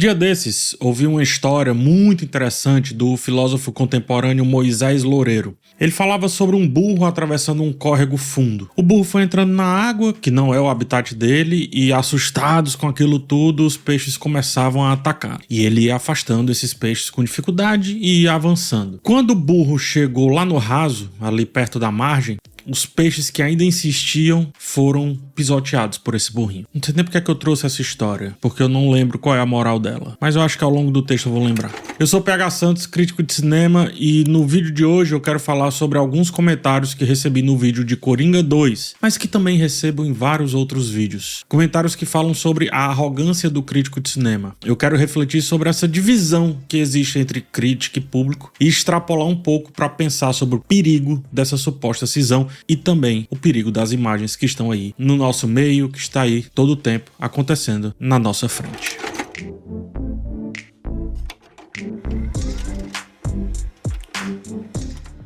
Dia desses, ouvi uma história muito interessante do filósofo contemporâneo Moisés Loureiro. Ele falava sobre um burro atravessando um córrego fundo. O burro foi entrando na água, que não é o habitat dele, e assustados com aquilo tudo, os peixes começavam a atacar. E ele ia afastando esses peixes com dificuldade e ia avançando. Quando o burro chegou lá no raso, ali perto da margem, os peixes que ainda insistiam foram pisoteados por esse burrinho. Não sei nem porque é que eu trouxe essa história, porque eu não lembro qual é a moral dela, mas eu acho que ao longo do texto eu vou lembrar. Eu sou PH Santos, crítico de cinema, e no vídeo de hoje eu quero falar sobre alguns comentários que recebi no vídeo de Coringa 2, mas que também recebo em vários outros vídeos. Comentários que falam sobre a arrogância do crítico de cinema. Eu quero refletir sobre essa divisão que existe entre crítica e público e extrapolar um pouco para pensar sobre o perigo dessa suposta cisão e também o perigo das imagens que estão aí no nosso meio, que está aí todo o tempo acontecendo na nossa frente.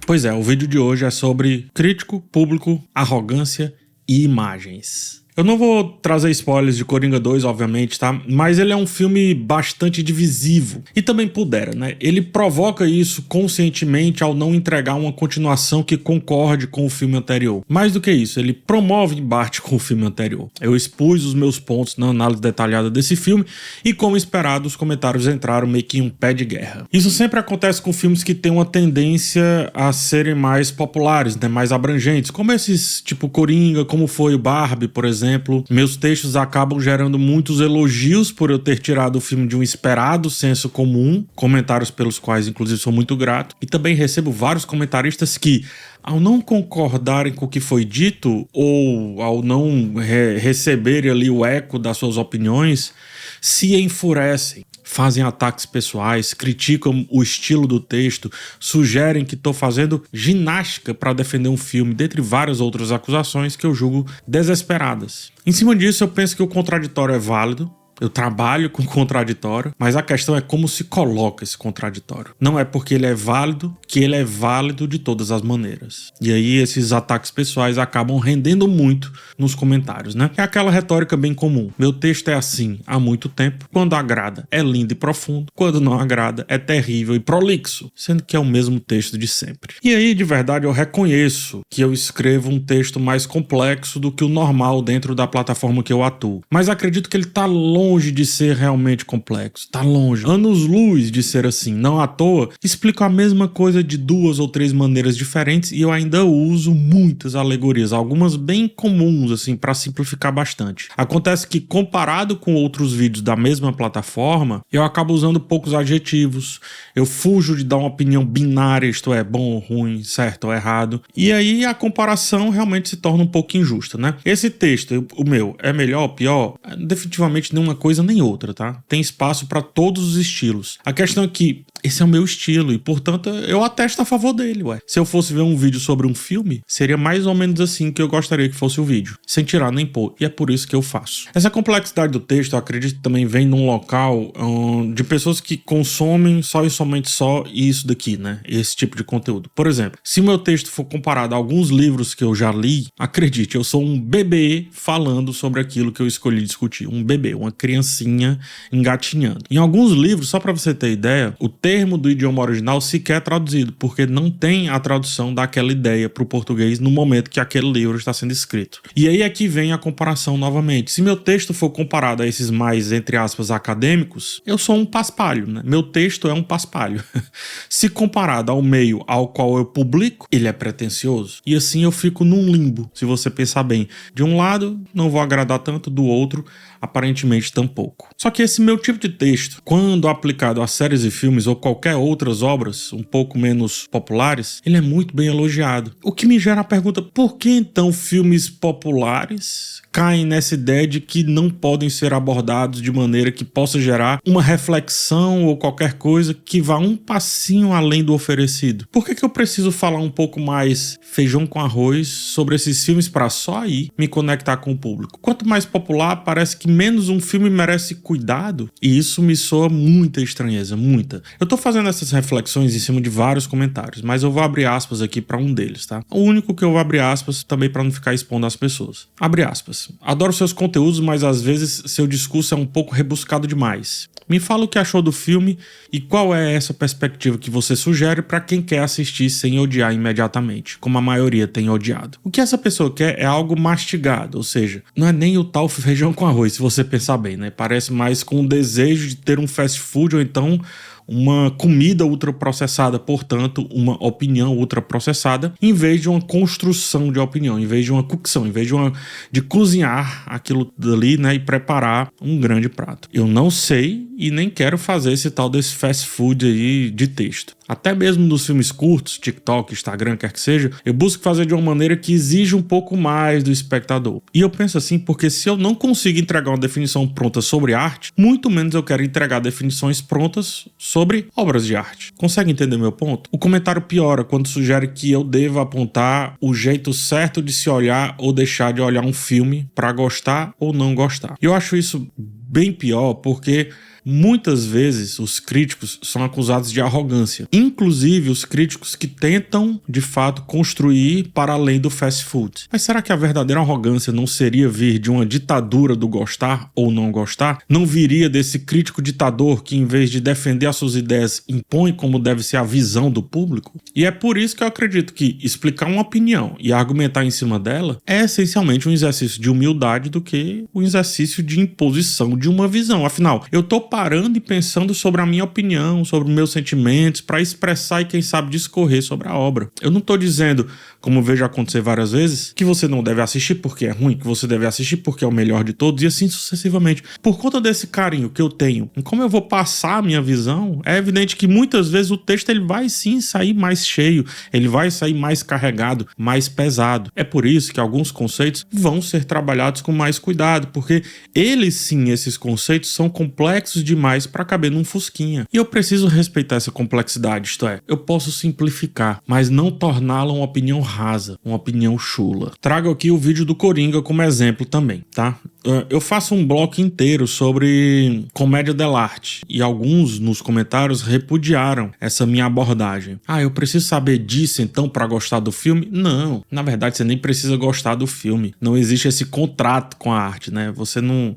Pois é, o vídeo de hoje é sobre crítico, público, arrogância e imagens. Eu não vou trazer spoilers de Coringa 2, obviamente, tá? Mas ele é um filme bastante divisivo. E também pudera, né? Ele provoca isso conscientemente ao não entregar uma continuação que concorde com o filme anterior. Mais do que isso, ele promove embate com o filme anterior. Eu expus os meus pontos na análise detalhada desse filme e, como esperado, os comentários entraram meio que em um pé de guerra. Isso sempre acontece com filmes que têm uma tendência a serem mais populares, né? Mais abrangentes, como esses tipo Coringa, como foi o Barbie, por exemplo. Meus textos acabam gerando muitos elogios por eu ter tirado o filme de um esperado senso comum, comentários pelos quais inclusive sou muito grato, e também recebo vários comentaristas que, ao não concordarem com o que foi dito ou ao não receberem ali o eco das suas opiniões, se enfurecem. Fazem ataques pessoais, criticam o estilo do texto, sugerem que estou fazendo ginástica para defender um filme, dentre várias outras acusações que eu julgo desesperadas. Em cima disso, eu penso que o contraditório é válido. Eu trabalho com contraditório, mas a questão é como se coloca esse contraditório. Não é porque ele é válido que ele é válido de todas as maneiras. E aí esses ataques pessoais acabam rendendo muito nos comentários, né? É aquela retórica bem comum. Meu texto é assim há muito tempo. Quando agrada, é lindo e profundo. Quando não agrada, é terrível e prolixo. Sendo que é o mesmo texto de sempre. E aí, de verdade, eu reconheço que eu escrevo um texto mais complexo do que o normal dentro da plataforma que eu atuo. Mas acredito que ele está longe de ser realmente complexo, tá longe, anos-luz de ser assim. Não à toa, explico a mesma coisa de 2 ou 3 maneiras diferentes e eu ainda uso muitas alegorias, algumas bem comuns, assim, para simplificar bastante. Acontece que, comparado com outros vídeos da mesma plataforma, eu acabo usando poucos adjetivos, eu fujo de dar uma opinião binária, isto é, bom ou ruim, certo ou errado, e aí a comparação realmente se torna um pouco injusta, né? Esse texto, o meu, é melhor ou pior? Definitivamente nenhuma coisa nem outra, tá? Tem espaço para todos os estilos. A questão é que esse é o meu estilo e, portanto, eu atesto a favor dele, ué. Se eu fosse ver um vídeo sobre um filme, seria mais ou menos assim que eu gostaria que fosse o vídeo, sem tirar nem pôr, e é por isso que eu faço. Essa complexidade do texto, eu acredito que também vem num local de pessoas que consomem só e somente só isso daqui, né? Esse tipo de conteúdo. Por exemplo, se o meu texto for comparado a alguns livros que eu já li, acredite, eu sou um bebê falando sobre aquilo que eu escolhi discutir. Um bebê, uma criancinha engatinhando. Em alguns livros, só para você ter ideia, o termo do idioma original sequer é traduzido, porque não tem a tradução daquela ideia para o português no momento que aquele livro está sendo escrito. E aí é que vem a comparação novamente. Se meu texto for comparado a esses mais, entre aspas, acadêmicos, eu sou um paspalho, né? Meu texto é um paspalho. Se comparado ao meio ao qual eu publico, ele é pretensioso. E assim eu fico num limbo, se você pensar bem. De um lado, não vou agradar tanto, do outro, aparentemente tampouco. Só que esse meu tipo de texto, quando aplicado a séries e filmes ou qualquer outras obras um pouco menos populares, ele é muito bem elogiado. O que me gera a pergunta, por que então filmes populares caem nessa ideia de que não podem ser abordados de maneira que possa gerar uma reflexão ou qualquer coisa que vá um passinho além do oferecido? Por que eu preciso falar um pouco mais feijão com arroz sobre esses filmes para só aí me conectar com o público? Quanto mais popular, parece que menos um filme merece cuidado, e isso me soa muita estranheza, muita. Eu tô fazendo essas reflexões em cima de vários comentários, mas eu vou abrir aspas aqui para um deles, tá? O único que eu vou abrir aspas também para não ficar expondo as pessoas. Abre aspas. Adoro seus conteúdos, mas às vezes seu discurso é um pouco rebuscado demais. Me fala o que achou do filme e qual é essa perspectiva que você sugere para quem quer assistir sem odiar imediatamente, como a maioria tem odiado. O que essa pessoa quer é algo mastigado, ou seja, não é nem o tal feijão com arroz, se você pensar bem, né? Parece mais com o desejo de ter um fast food ou então uma comida ultraprocessada, portanto, uma opinião ultraprocessada, em vez de uma construção de opinião, em vez de uma cocção, em vez de cozinhar aquilo dali, né, e preparar um grande prato. Eu não sei e nem quero fazer esse tal desse fast food aí de texto. Até mesmo nos filmes curtos, TikTok, Instagram, quer que seja, eu busco fazer de uma maneira que exija um pouco mais do espectador. E eu penso assim porque se eu não consigo entregar uma definição pronta sobre arte, muito menos eu quero entregar definições prontas sobre obras de arte. Consegue entender meu ponto? O comentário piora quando sugere que eu deva apontar o jeito certo de se olhar ou deixar de olhar um filme para gostar ou não gostar. E eu acho isso bem pior porque muitas vezes os críticos são acusados de arrogância, inclusive os críticos que tentam, de fato, construir para além do fast food. Mas será que a verdadeira arrogância não seria vir de uma ditadura do gostar ou não gostar? Não viria desse crítico ditador que, em vez de defender as suas ideias, impõe como deve ser a visão do público? E é por isso que eu acredito que explicar uma opinião e argumentar em cima dela é essencialmente um exercício de humildade do que um exercício de imposição de uma visão. Afinal, eu tô parando e pensando sobre a minha opinião, sobre meus sentimentos, para expressar e quem sabe discorrer sobre a obra. Eu não estou dizendo, como vejo acontecer várias vezes, que você não deve assistir porque é ruim, que você deve assistir porque é o melhor de todos e assim sucessivamente. Por conta desse carinho que eu tenho em como eu vou passar a minha visão, é evidente que muitas vezes o texto ele vai sim sair mais cheio, ele vai sair mais carregado, mais pesado. É por isso que alguns conceitos vão ser trabalhados com mais cuidado, porque eles sim, esses conceitos são complexos demais para caber num fusquinha. E eu preciso respeitar essa complexidade, isto é, eu posso simplificar, mas não torná-la uma opinião rasa, uma opinião chula. Trago aqui o vídeo do Coringa como exemplo também, tá? Eu faço um bloco inteiro sobre comédia dell'arte e alguns nos comentários repudiaram essa minha abordagem. Ah, eu preciso saber disso então para gostar do filme? Não, na verdade você nem precisa gostar do filme. Não existe esse contrato com a arte, né? Você não...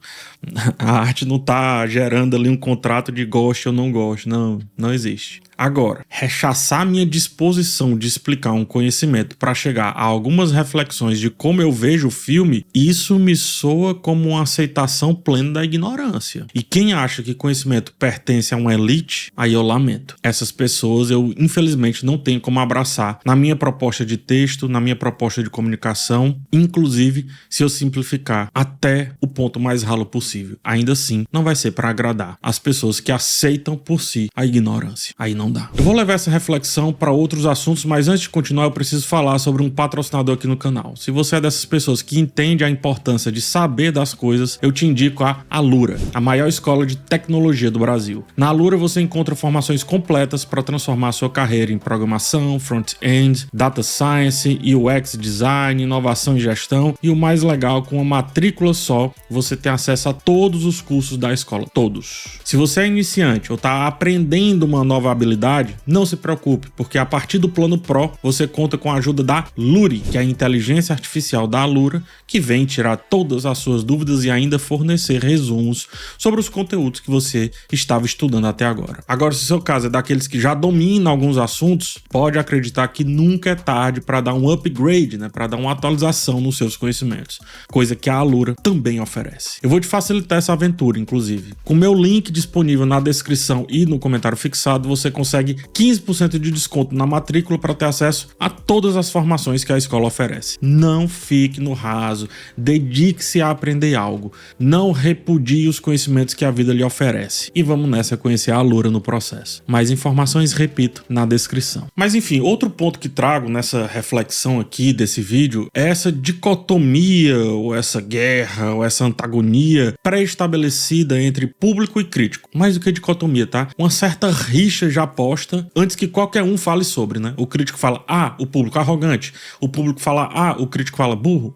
A arte não tá gerando ali um contrato de goste ou não goste. Não existe. Agora, rechaçar minha disposição de explicar um conhecimento para chegar a algumas reflexões de como eu vejo o filme, isso me soa como uma aceitação plena da ignorância. E quem acha que conhecimento pertence a uma elite, aí eu lamento. Essas pessoas eu, infelizmente, não tenho como abraçar na minha proposta de texto, na minha proposta de comunicação, inclusive se eu simplificar até o ponto mais ralo possível. Ainda assim, não vai ser para agradar as pessoas que aceitam por si a ignorância. Aí não dá. Eu vou levar essa reflexão para outros assuntos, mas antes de continuar eu preciso falar sobre um patrocinador aqui no canal. Se você é dessas pessoas que entende a importância de saber das coisas, eu te indico a Alura, a maior escola de tecnologia do Brasil. Na Alura você encontra formações completas para transformar sua carreira em programação, front-end, data science, UX design, inovação e gestão, e o mais legal, com uma matrícula só, você tem acesso a todos os cursos da escola, todos. Se você é iniciante ou está aprendendo uma nova habilidade, não se preocupe, porque a partir do plano Pro você conta com a ajuda da Luri, que é a inteligência artificial da Alura, que vem tirar todas as suas dúvidas e ainda fornecer resumos sobre os conteúdos que você estava estudando até agora. Agora, se o seu caso é daqueles que já dominam alguns assuntos, pode acreditar que nunca é tarde para dar um upgrade, né, para dar uma atualização nos seus conhecimentos, coisa que a Alura também oferece. Eu vou te facilitar essa aventura, inclusive. Com o meu link disponível na descrição e no comentário fixado, você consegue 15% de desconto na matrícula para ter acesso a todas as formações que a escola oferece. Não fique no raso, dedique-se a aprender algo, não repudie os conhecimentos que a vida lhe oferece. E vamos nessa conhecer a Alura no processo. Mais informações, repito, na descrição. Mas enfim, outro ponto que trago nessa reflexão aqui desse vídeo é essa dicotomia, ou essa guerra, ou essa antagonia pré-estabelecida entre público e crítico. Mais do que dicotomia, tá? Uma certa rixa já posta antes que qualquer um fale sobre, né? O crítico fala A, o público arrogante. O público fala A, o crítico fala burro.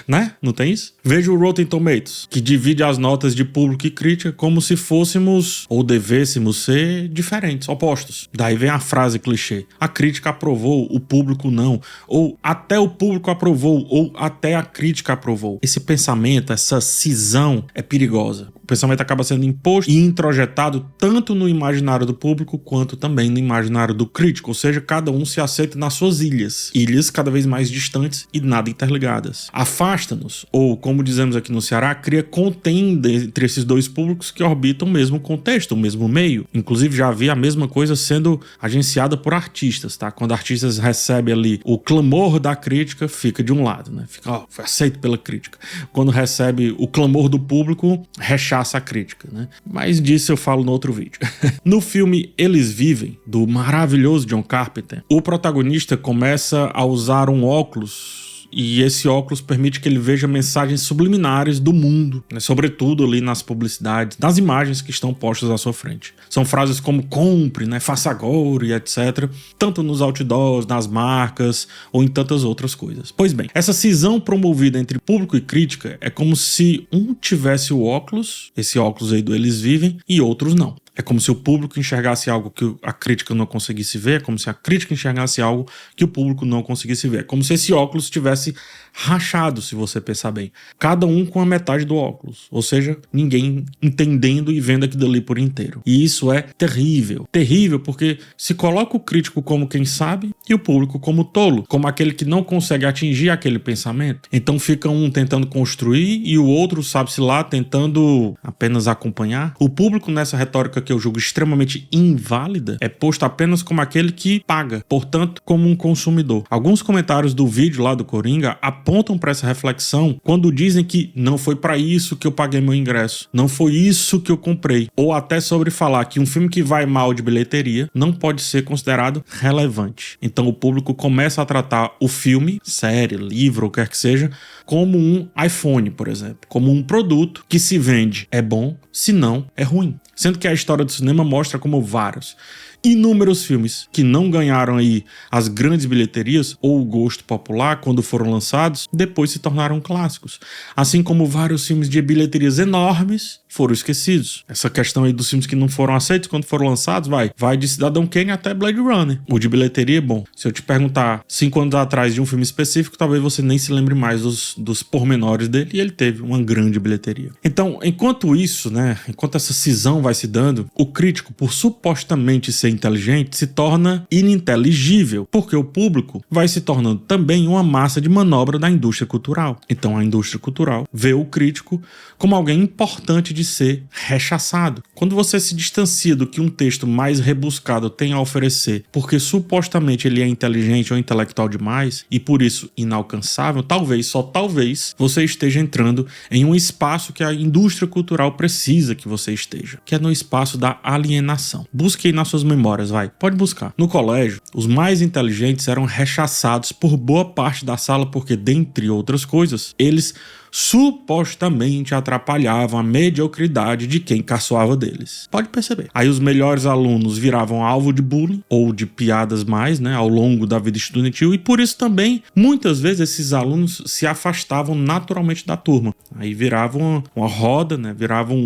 Né? Não tem isso? Veja o Rotten Tomatoes, que divide as notas de público e crítica como se fôssemos ou devêssemos ser diferentes, opostos. Daí vem a frase clichê: a crítica aprovou, o público não. Ou até o público aprovou, ou até a crítica aprovou. Esse pensamento, essa cisão é perigosa. pensamento acaba sendo imposto e introjetado tanto no imaginário do público quanto também no imaginário do crítico, ou seja, cada um se aceita nas suas ilhas cada vez mais distantes e nada interligadas. Afasta-nos, ou como dizemos aqui no Ceará, cria contenda entre esses dois públicos que orbitam o mesmo contexto, o mesmo meio. Inclusive já havia a mesma coisa sendo agenciada por artistas, tá? Quando artistas recebem ali o clamor da crítica, fica de um lado, né? Fica, foi aceito pela crítica. Quando recebe o clamor do público, rechaça a crítica, né? Mas disso eu falo no outro vídeo. No filme Eles Vivem, do maravilhoso John Carpenter, o protagonista começa a usar um óculos e esse óculos permite que ele veja mensagens subliminares do mundo, né? Sobretudo ali nas publicidades, nas imagens que estão postas à sua frente. São frases como compre, né? Faça agora e etc. Tanto nos outdoors, nas marcas ou em tantas outras coisas. Pois bem, essa cisão promovida entre público e crítica é como se um tivesse o óculos, esse óculos aí do Eles Vivem, e outros não. É como se o público enxergasse algo que a crítica não conseguisse ver, é como se a crítica enxergasse algo que o público não conseguisse ver. É como se esse óculos tivesse rachado, se você pensar bem. Cada um com a metade do óculos. Ou seja, ninguém entendendo e vendo aquilo ali por inteiro. E isso é terrível. Terrível porque se coloca o crítico como quem sabe e o público como tolo, como aquele que não consegue atingir aquele pensamento. Então fica um tentando construir e o outro, sabe-se lá, tentando apenas acompanhar. O público nessa retórica que eu julgo extremamente inválida é posto apenas como aquele que paga, portanto, como um consumidor. Alguns comentários do vídeo lá do Coringa apontam para essa reflexão quando dizem que não foi para isso que eu paguei meu ingresso, não foi isso que eu comprei, ou até sobre falar que um filme que vai mal de bilheteria não pode ser considerado relevante. Então o público começa a tratar o filme, série, livro, ou quer que seja, como um iPhone, por exemplo, como um produto que se vende é bom, se não é ruim. Sendo que a história do cinema mostra como inúmeros filmes que não ganharam aí as grandes bilheterias ou o gosto popular quando foram lançados, depois se tornaram clássicos. Assim como vários filmes de bilheterias enormes foram esquecidos. Essa questão aí dos filmes que não foram aceitos quando foram lançados, vai de Cidadão Kane até Blade Runner. O de bilheteria é bom. Se eu te perguntar 5 anos atrás de um filme específico, talvez você nem se lembre mais dos pormenores dele, e ele teve uma grande bilheteria. Então, enquanto isso, né, enquanto essa cisão vai se dando, o crítico, por supostamente ser inteligente, se torna ininteligível, porque o público vai se tornando também uma massa de manobra da indústria cultural. Então a indústria cultural vê o crítico como alguém importante de ser rechaçado. Quando você se distancia do que um texto mais rebuscado tem a oferecer, porque supostamente ele é inteligente ou intelectual demais, e por isso inalcançável, talvez, só talvez, você esteja entrando em um espaço que a indústria cultural precisa que você esteja, que é no espaço da alienação. Busque aí nas suas memórias, pode buscar. No colégio, os mais inteligentes eram rechaçados por boa parte da sala porque, dentre outras coisas, eles supostamente atrapalhavam a mediocridade de quem caçoava deles. Pode perceber. Aí os melhores alunos viravam alvo de bullying ou de piadas mais, né, ao longo da vida estudantil, e por isso também, muitas vezes, esses alunos se afastavam naturalmente da turma. Aí viravam uma roda, né, viravam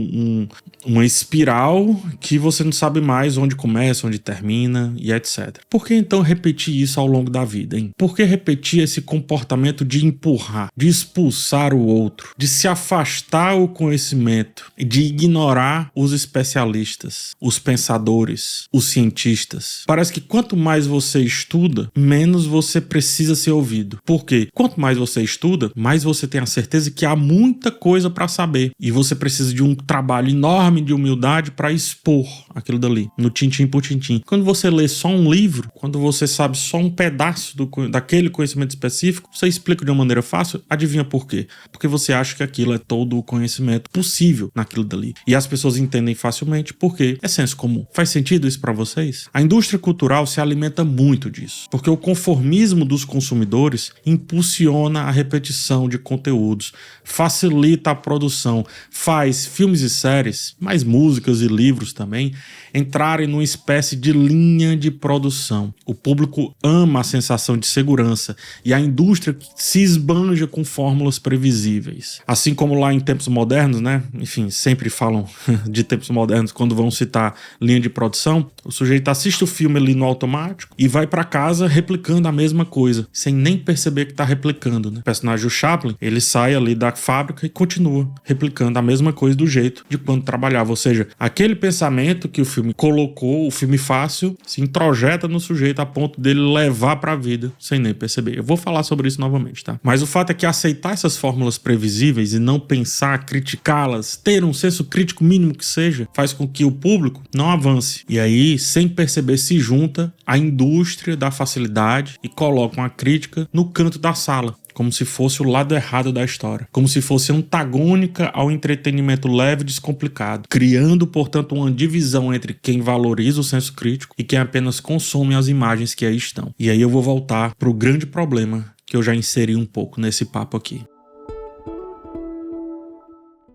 uma espiral que você não sabe mais onde começa, onde termina e etc. Por que então repetir isso ao longo da vida, hein? Por que repetir esse comportamento de empurrar, de expulsar o outro, de se afastar o conhecimento, de ignorar os especialistas, os pensadores, os cientistas? Parece que quanto mais você estuda, menos você precisa ser ouvido. Por quê? Quanto mais você estuda, mais você tem a certeza que há muita coisa para saber, e você precisa de um trabalho enorme de humildade para expor aquilo dali, no tintim por tintim. Quando você lê só um livro, quando você sabe só um pedaço daquele conhecimento específico, você explica de uma maneira fácil, adivinha por quê? Porque você acha que aquilo é todo o conhecimento possível naquilo dali. E as pessoas entendem facilmente porque é senso comum. Faz sentido isso para vocês? A indústria cultural se alimenta muito disso, porque o conformismo dos consumidores impulsiona a repetição de conteúdos, facilita a produção, faz filmes e séries, mais músicas e livros também, entrarem numa espécie de linha de produção. O público ama a sensação de segurança e a indústria se esbanja com fórmulas previsíveis. Assim como lá em tempos modernos, né? Enfim, sempre falam de tempos tempos modernos, quando vão citar linha de produção, o sujeito assiste o filme ali no automático e vai pra casa replicando a mesma coisa, sem nem perceber que tá replicando, né? O personagem do Chaplin, ele sai ali da fábrica e continua replicando a mesma coisa do jeito de quando trabalhava. Ou seja, aquele pensamento que o filme colocou, o filme fácil, se introjeta no sujeito a ponto dele levar pra vida sem nem perceber. Eu vou falar sobre isso novamente, tá? Mas o fato é que aceitar essas fórmulas previsíveis e não pensar, criticá-las, ter um senso crítico mínimo que seja, faz com que o público não avance. E aí, sem perceber, se junta à indústria da facilidade e coloca uma crítica no canto da sala, como se fosse o lado errado da história, como se fosse antagônica ao entretenimento leve e descomplicado, criando, portanto, uma divisão entre quem valoriza o senso crítico e quem apenas consome as imagens que aí estão. E aí eu vou voltar para o grande problema que eu já inseri um pouco nesse papo aqui.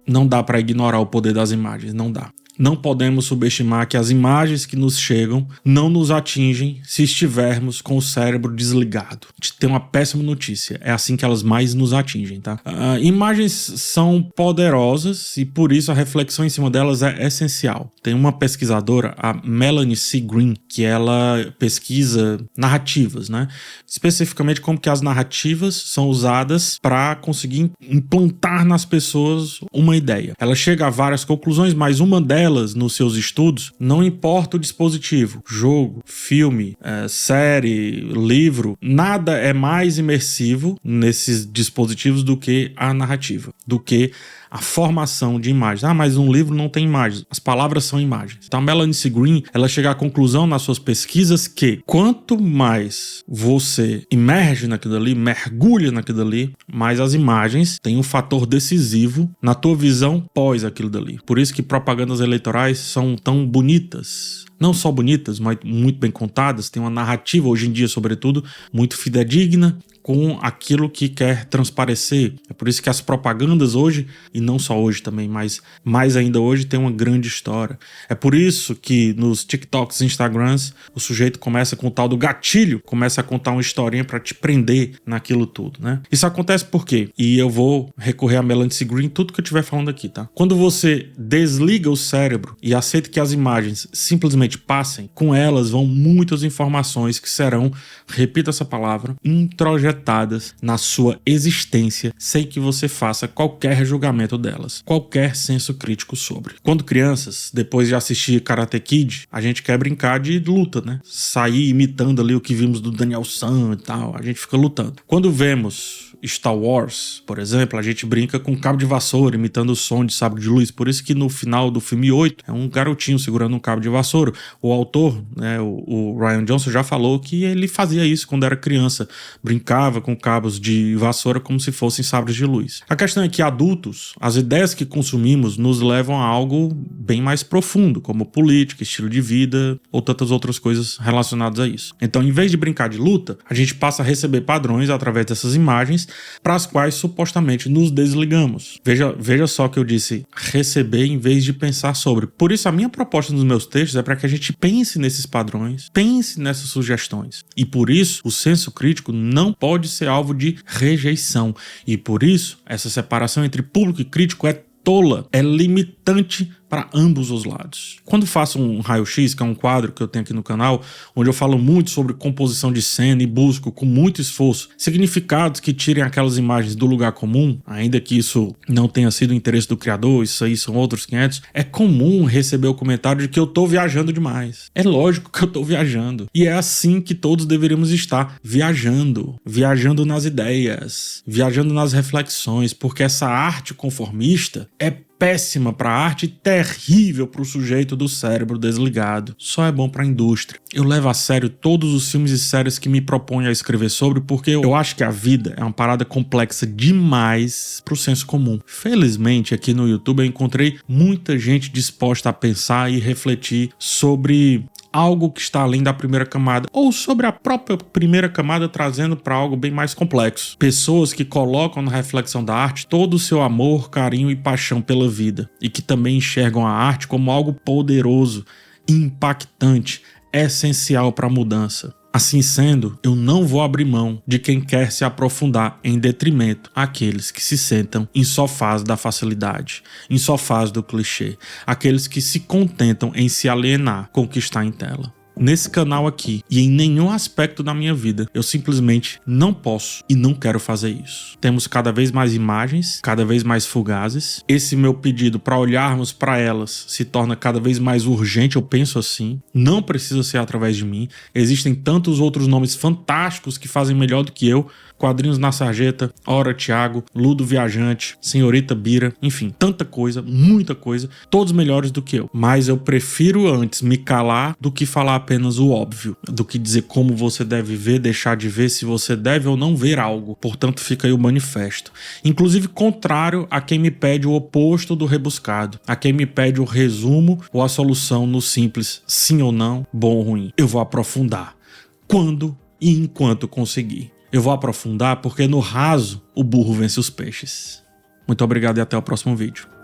Não dá para ignorar o poder das imagens, não dá. Não podemos subestimar que as imagens que nos chegam não nos atingem se estivermos com o cérebro desligado. A gente tem uma péssima notícia, é assim que elas mais nos atingem, tá? Imagens são poderosas e por isso a reflexão em cima delas é essencial. Tem uma pesquisadora, a Melanie C. Green, que ela pesquisa narrativas, né? Especificamente como que as narrativas são usadas para conseguir implantar nas pessoas uma ideia. Ela chega a várias conclusões, mas uma delas nos seus estudos, não importa o dispositivo, jogo, filme, série, livro, nada é mais imersivo nesses dispositivos do que a narrativa, do que a formação de imagens. Mas um livro não tem imagens. As palavras são imagens. Então a Melanie C. Green, ela chega à conclusão nas suas pesquisas que quanto mais você imerge naquilo ali, mergulha naquilo ali, mais as imagens têm um fator decisivo na tua visão pós aquilo dali. Por isso que propagandas eleitorais são tão bonitas. Não só bonitas, mas muito bem contadas. Tem uma narrativa, hoje em dia, sobretudo, muito fidedigna com aquilo que quer transparecer. É por isso que as propagandas hoje, e não só hoje também, mas mais ainda hoje, tem uma grande história. É por isso que nos TikToks e Instagrams, o sujeito começa com o tal do gatilho, começa a contar uma historinha para te prender naquilo tudo, né? Isso acontece por quê? E eu vou recorrer a Melanie C. Green, tudo que eu estiver falando aqui, tá? Quando você desliga o cérebro e aceita que as imagens simplesmente passem, com elas vão muitas informações que serão, repito essa palavra, introjetadas na sua existência sem que você faça qualquer julgamento delas, qualquer senso crítico sobre. Quando crianças, depois de assistir Karate Kid, a gente quer brincar de luta, né? Sair imitando ali o que vimos do Daniel San e tal, a gente fica lutando. Quando vemos Star Wars, por exemplo, a gente brinca com cabo de vassoura, imitando o som de sabre de luz. Por isso que no final do filme 8 é um garotinho segurando um cabo de vassoura. O autor, né, o Rian Johnson, já falou que ele fazia isso quando era criança, brincava com cabos de vassoura como se fossem sabres de luz. A questão é que adultos, as ideias que consumimos nos levam a algo bem mais profundo, como política, estilo de vida ou tantas outras coisas relacionadas a isso. Então, em vez de brincar de luta, a gente passa a receber padrões através dessas imagens para as quais supostamente nos desligamos. Veja só que eu disse receber em vez de pensar sobre. Por isso a minha proposta nos meus textos é para que a gente pense nesses padrões, pense nessas sugestões. E por isso o senso crítico não pode ser alvo de rejeição. E por isso essa separação entre público e crítico é tola, é limitante para ambos os lados. Quando faço um raio-x, que é um quadro que eu tenho aqui no canal, onde eu falo muito sobre composição de cena e busco com muito esforço significados que tirem aquelas imagens do lugar comum, ainda que isso não tenha sido o interesse do criador, isso aí são outros 500, é comum receber o comentário de que eu tô viajando demais. É lógico que eu tô viajando. E é assim que todos deveríamos estar, viajando nas ideias, viajando nas reflexões, porque essa arte conformista é péssima para a arte e terrível para o sujeito do cérebro desligado. Só é bom para a indústria. Eu levo a sério todos os filmes e séries que me proponho a escrever sobre, porque eu acho que a vida é uma parada complexa demais para o senso comum. Felizmente, aqui no YouTube eu encontrei muita gente disposta a pensar e refletir sobre algo que está além da primeira camada, ou sobre a própria primeira camada, trazendo para algo bem mais complexo. Pessoas que colocam na reflexão da arte todo o seu amor, carinho e paixão pela vida, e que também enxergam a arte como algo poderoso, impactante, essencial para a mudança. Assim sendo, eu não vou abrir mão de quem quer se aprofundar em detrimento àqueles que se sentam em sofás da facilidade, em sofás do clichê, aqueles que se contentam em se alienar com o que está em tela. Nesse canal aqui e em nenhum aspecto da minha vida, eu simplesmente não posso e não quero fazer isso. Temos cada vez mais imagens, cada vez mais fugazes. Esse meu pedido para olharmos para elas se torna cada vez mais urgente, eu penso assim. Não precisa ser através de mim. Existem tantos outros nomes fantásticos que fazem melhor do que eu. Quadrinhos na Sarjeta, Hora Thiago, Ludo Viajante, Senhorita Bira, enfim, tanta coisa, muita coisa, todos melhores do que eu. Mas eu prefiro antes me calar do que falar apenas o óbvio, do que dizer como você deve ver, deixar de ver, se você deve ou não ver algo. Portanto, fica aí o manifesto. Inclusive contrário a quem me pede o oposto do rebuscado, a quem me pede o resumo ou a solução no simples sim ou não, bom ou ruim. Eu vou aprofundar. Quando e enquanto conseguir. Eu vou aprofundar porque no raso o burro vence os peixes. Muito obrigado e até o próximo vídeo.